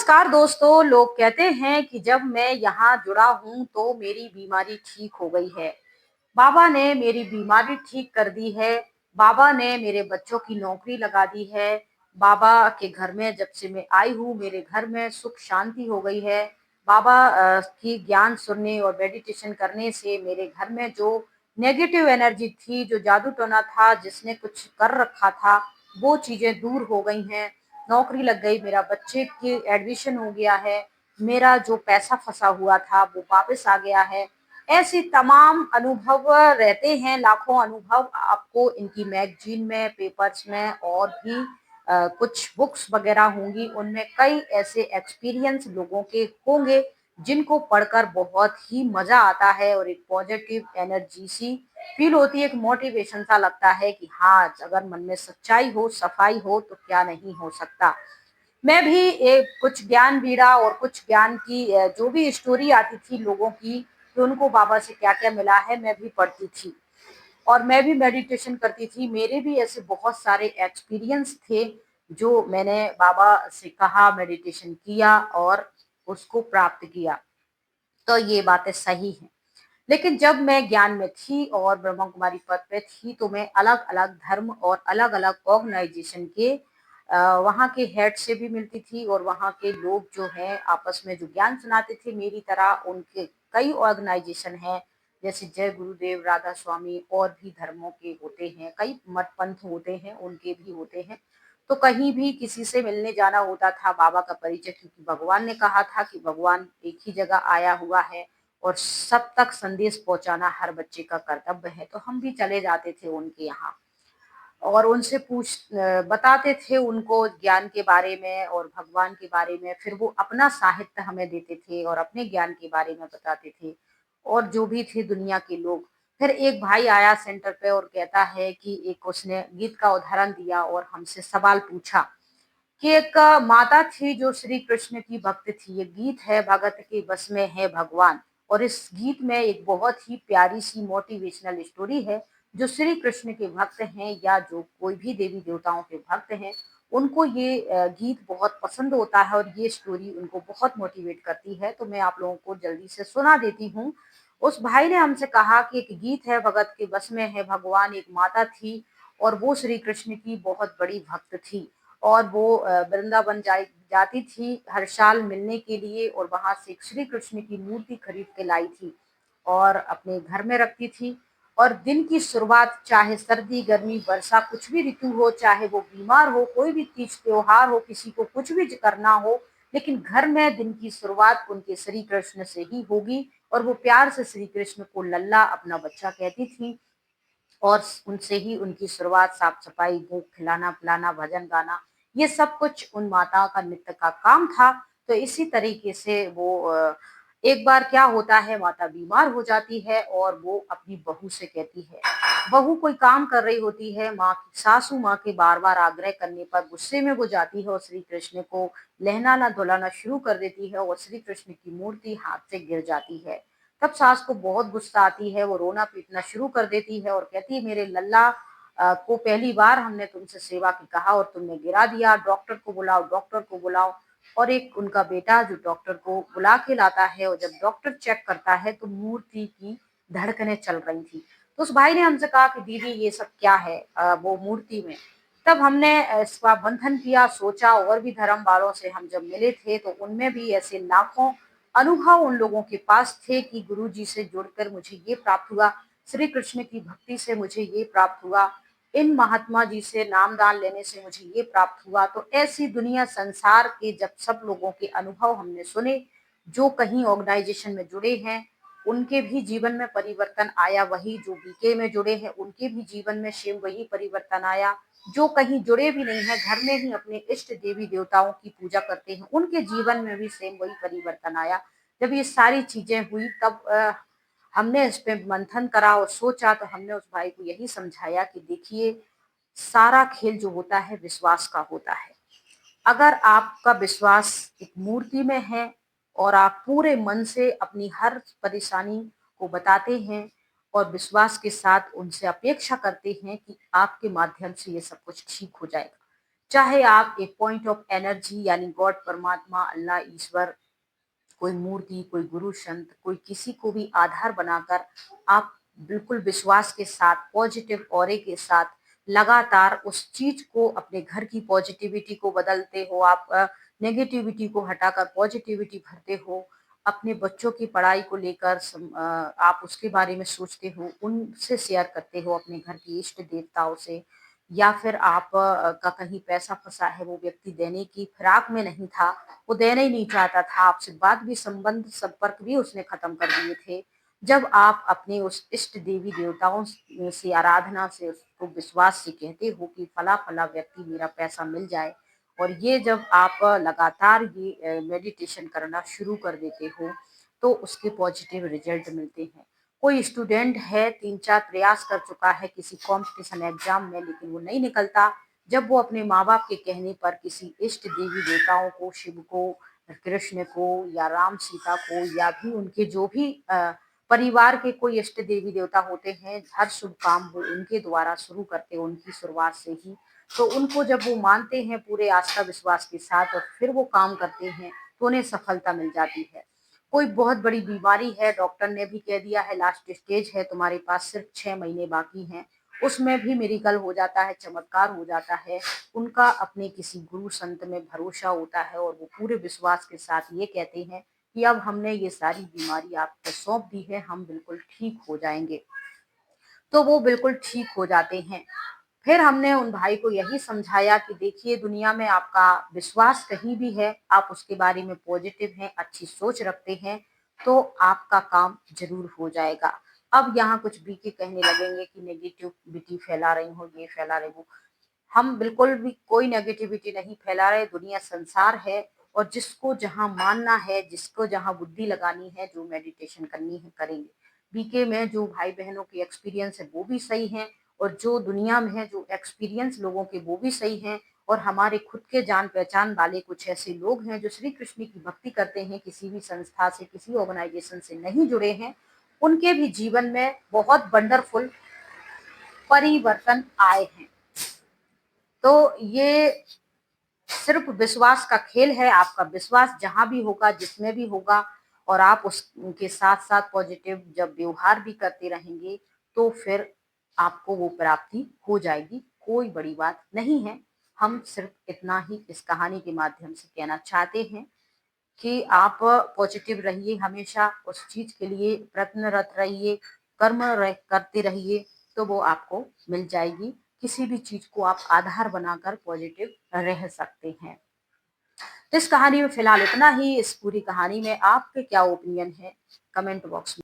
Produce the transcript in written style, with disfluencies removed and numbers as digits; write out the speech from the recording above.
नमस्कार दोस्तों, लोग कहते हैं कि जब मैं यहाँ जुड़ा हूँ तो मेरी बीमारी ठीक हो गई है। बाबा ने मेरी बीमारी ठीक कर दी है। बाबा ने मेरे बच्चों की नौकरी लगा दी है। बाबा के घर में जब से मैं आई हूँ मेरे घर में सुख शांति हो गई है। बाबा की ज्ञान सुनने और मेडिटेशन करने से मेरे घर में जो नेगेटिव एनर्जी थी, जो जादू टोना था, जिसने कुछ कर रखा था, वो चीजें दूर हो गई हैं। नौकरी लग गई, मेरा बच्चे की एडमिशन हो गया है, मेरा जो पैसा फंसा हुआ था वो वापस आ गया है। ऐसे तमाम अनुभव रहते हैं, लाखों अनुभव आपको इनकी मैगजीन में, पेपर्स में और भी कुछ बुक्स वगैरह होंगी, उनमें कई ऐसे एक्सपीरियंस लोगों के होंगे जिनको पढ़कर बहुत ही मजा आता है और एक पॉजिटिव एनर्जी सी फील होती है, एक मोटिवेशन सा लगता है कि हाँ, अगर मन में सच्चाई हो, सफाई हो तो क्या नहीं हो सकता। मैं भी एक कुछ ज्ञान बीड़ा और कुछ ज्ञान की जो भी स्टोरी आती थी लोगों की कि उनको बाबा से क्या-क्या मिला है, मैं भी पढ़ती थी और मैं भी मेडिटेशन करती थी। मेरे भी ऐसे बहुत सारे एक्सपीरियंस थे जो मैंने बाबा से कहा, मेडिटेशन किया और उसको प्राप्त किया। तो ये बातें सही हैं। लेकिन जब मैं ज्ञान में थी और ब्रह्मा कुमारी पद पे थी तो मैं अलग-अलग धर्म और अलग-अलग ऑर्गेनाइजेशन के वहाँ के हेड से भी मिलती थी और वहाँ के लोग जो हैं आपस में जो ज्ञान सुनाते थे मेरी तरह, उनके कई ऑर्गेनाइजेशन हैं, जैसे जय गुरुदेव, राधा स्वामी और भी धर्मों के होते हैं, कई मठ पंथ होते हैं, उनके भी होते हैं। तो कहीं भी किसी से मिलने जाना होता था बाबा का परिचय, क्योंकि भगवान ने कहा था कि भगवान एक ही जगह आया हुआ है और सब तक संदेश पहुंचाना हर बच्चे का कर्तव्य है। तो हम भी चले जाते थे उनके यहाँ और उनसे बताते थे उनको ज्ञान के बारे में और भगवान के बारे में। फिर वो अपना साहित्य हमें देते थे और अपने ज्ञान के बारे में बताते थे और जो भी थे दुनिया के लोग। फिर एक भाई आया सेंटर पे और कहता है कि एक उसने गीत का उदाहरण दिया और हमसे सवाल पूछा कि एक माता थी जो श्री कृष्ण की भक्त थी। ये गीत है भगत के बस में है भगवान, और इस गीत में एक बहुत ही प्यारी सी मोटिवेशनल स्टोरी है। जो श्री कृष्ण के भक्त हैं या जो कोई भी देवी देवताओं के भक्त हैं, उनको ये गीत बहुत पसंद होता है और ये स्टोरी उनको बहुत मोटिवेट करती है। तो मैं आप लोगों को जल्दी से सुना देती हूँ। उस भाई ने हमसे कहा कि एक गीत है भगत के बस में है भगवान, एक माता थी और वो श्री कृष्ण की बहुत बड़ी भक्त थी और वो वृंदावन जाती थी हर साल मिलने के लिए और वहां से एक श्री कृष्ण की मूर्ति खरीद के लाई थी और अपने घर में रखती थी। और दिन की शुरुआत चाहे सर्दी, गर्मी, वर्षा, कुछ भी ऋतु हो, चाहे वो बीमार हो, कोई भी तीज त्योहार हो, किसी को कुछ भी करना हो, लेकिन घर में दिन की शुरुआत उनके श्री कृष्ण से ही होगी। और वो प्यार से श्री कृष्ण को लल्ला अपना बच्चा कहती थी और उनसे ही उनकी शुरुआत, साफ-सफाई, भूख खिलाना-पिलाना, भजन गाना, ये सब कुछ उन माताओं का नित्य का काम था। तो इसी तरीके से वो एक बार क्या होता है, माता बीमार हो जाती है और वो अपनी बहू से कहती है, बहू कोई काम कर रही होती है, सासू माँ के बार-बार आग्रह करने पर गुस्से में वो जाती है और श्री कृष्ण को लहलाना-धुलाना शुरू कर देती है और श्री कृष्ण की मूर्ति हाथ से गिर जाती है। तब सास को बहुत गुस्सा आती है, वो रोना-पीटना शुरू कर देती है और कहती है, मेरे लल्ला को पहली बार हमने तुमसे सेवा की कहा और तुमने गिरा दिया, डॉक्टर को बुलाओ, डॉक्टर को बुलाओ। और एक उनका बेटा जो डॉक्टर को बुला के लाता है और जब डॉक्टर चेक करता है तो मूर्ति की धड़कनें चल रही थी। तो उस भाई ने हमसे कहा कि दीदी ये सब क्या है वो मूर्ति में। तब हमने इसका मंथन किया, सोचा, और भी धर्म वालों से हम जब मिले थे तो उनमें भी ऐसे लाखों अनुभव उन लोगों के पास थे कि गुरुजी से जुड़कर मुझे ये प्राप्त हुआ, श्री कृष्ण की भक्ति से मुझे ये प्राप्त हुआ, इन महात्मा जी से नामदान लेने से मुझे ये प्राप्त हुआ। तो ऐसी दुनिया संसार के जब सब लोगों के अनुभव हमने सुने, जो कहीं ऑर्गेनाइजेशन में जुड़े हैं, उनके भी जीवन में परिवर्तन आया, वही जो बीके में जुड़े हैं उनके भी जीवन में सेम वही परिवर्तन आया, जो कहीं जुड़े भी नहीं है, घर में ही अपने इष्ट देवी देवताओं की पूजा करते हैं, उनके जीवन में भी सेम वही परिवर्तन आया। जब ये सारी चीजें हुई तब हमने इस पे मंथन करा और सोचा, तो हमने उस भाई को यही समझाया कि देखिए, सारा खेल जो होता है विश्वास का होता है। अगर आपका विश्वास एक मूर्ति में है और आप पूरे मन से अपनी हर परेशानी को बताते हैं और विश्वास के साथ उनसे अपेक्षा करते हैं कि आपके माध्यम से ये सब कुछ ठीक हो जाएगा, चाहे आप एक पॉइंट ऑफ एनर्जी यानी गॉड, परमात्मा, अल्लाह, ईश्वर, कोई मूर्ति, कोई गुरु संत, कोई किसी को भी आधार बनाकर आप बिल्कुल विश्वास के साथ, पॉजिटिव ऑरे के साथ लगातार उस चीज को, अपने घर की पॉजिटिविटी को बदलते हो, आप नेगेटिविटी को हटाकर पॉजिटिविटी भरते हो, अपने बच्चों की पढ़ाई को लेकर आप उसके बारे में सोचते हो, उनसे शेयर करते हो, अपने घर की इष्ट देवताओं से, या फिर आप का कहीं पैसा फंसा है, वो व्यक्ति देने की फिराक में नहीं था, वो देना ही नहीं चाहता था, आपसे बात भी, संबंध संपर्क भी उसने खत्म कर दिए थे। जब आप अपने उस इष्ट देवी देवताओं से, आराधना से, उसको विश्वास से कहते हो कि फला फला व्यक्ति मेरा पैसा मिल जाए, और ये जब आप लगातार ये मेडिटेशन करना शुरू कर देते हो, तो उसके पॉजिटिव रिजल्ट मिलते हैं। कोई स्टूडेंट है, 3-4 प्रयास कर चुका है किसी कॉम्पिटिशन एग्जाम में, लेकिन वो नहीं निकलता। जब वो अपने माँ बाप के कहने पर किसी इष्ट देवी देवताओं को, शिव को, कृष्ण को, या राम सीता को, या भी उनके जो भी परिवार के कोई इष्ट देवी देवता होते हैं, हर शुभ काम वो उनके द्वारा शुरू करते हैं, उनकी शुरुआत से ही। तो उनको जब वो मानते हैं पूरे आस्था विश्वास के साथ, और फिर वो काम करते हैं, तो उन्हें सफलता मिल जाती है। कोई बहुत बड़ी बीमारी है, डॉक्टर ने भी कह दिया है लास्ट स्टेज है, तुम्हारे पास सिर्फ 6 महीने बाकी हैं, उसमें भी मेडिकल हो जाता है, चमत्कार हो जाता है। उनका अपने किसी गुरु संत में भरोसा होता है, और वो पूरे विश्वास के साथ ये कहते हैं कि अब हमने ये सारी बीमारी आपको सौंप दी है, हम बिल्कुल ठीक हो जाएंगे। तो वो बिल्कुल ठीक हो जाते हैं। फिर हमने उन भाई को यही समझाया कि देखिए, दुनिया में आपका विश्वास कहीं भी है, आप उसके बारे में पॉजिटिव हैं, अच्छी सोच रखते हैं, तो आपका काम जरूर हो जाएगा। अब यहाँ कुछ बीके कहने लगेंगे कि नेगेटिविटी फैला रही हो, ये फैला रही हो। हम बिल्कुल भी कोई नेगेटिविटी नहीं फैला रहे, दुनिया संसार है, और जिसको जहां मानना है, जिसको जहां बुद्धि लगानी है, जो मेडिटेशन करनी है, करेंगे। बीके में जो भाई बहनों के एक्सपीरियंस है वो भी सही है, और जो दुनिया में है जो एक्सपीरियंस लोगों के वो भी सही हैं, और हमारे खुद के जान पहचान वाले कुछ ऐसे लोग हैं जो श्री कृष्ण की भक्ति करते हैं, किसी भी संस्था से, किसी ऑर्गेनाइजेशन से नहीं जुड़े हैं, उनके भी जीवन में बहुत वंडरफुल परिवर्तन आए हैं। तो ये सिर्फ विश्वास का खेल है। आपका विश्वास जहां भी होगा, जिसमें भी होगा, और आप उसके साथ साथ पॉजिटिव जब व्यवहार भी करते रहेंगे, तो फिर आपको वो प्राप्ति हो जाएगी। कोई बड़ी बात नहीं है। हम सिर्फ इतना ही इस कहानी के माध्यम से कहना चाहते हैं कि आप पॉजिटिव रहिए, हमेशा उस चीज के लिए प्रयत्नरत रहिए, करते रहिए, तो वो आपको मिल जाएगी। किसी भी चीज को आप आधार बनाकर पॉजिटिव रह सकते हैं। इस कहानी में फिलहाल इतना ही। इस पूरी कहानी में आपके क्या ओपिनियन है, कमेंट बॉक्स में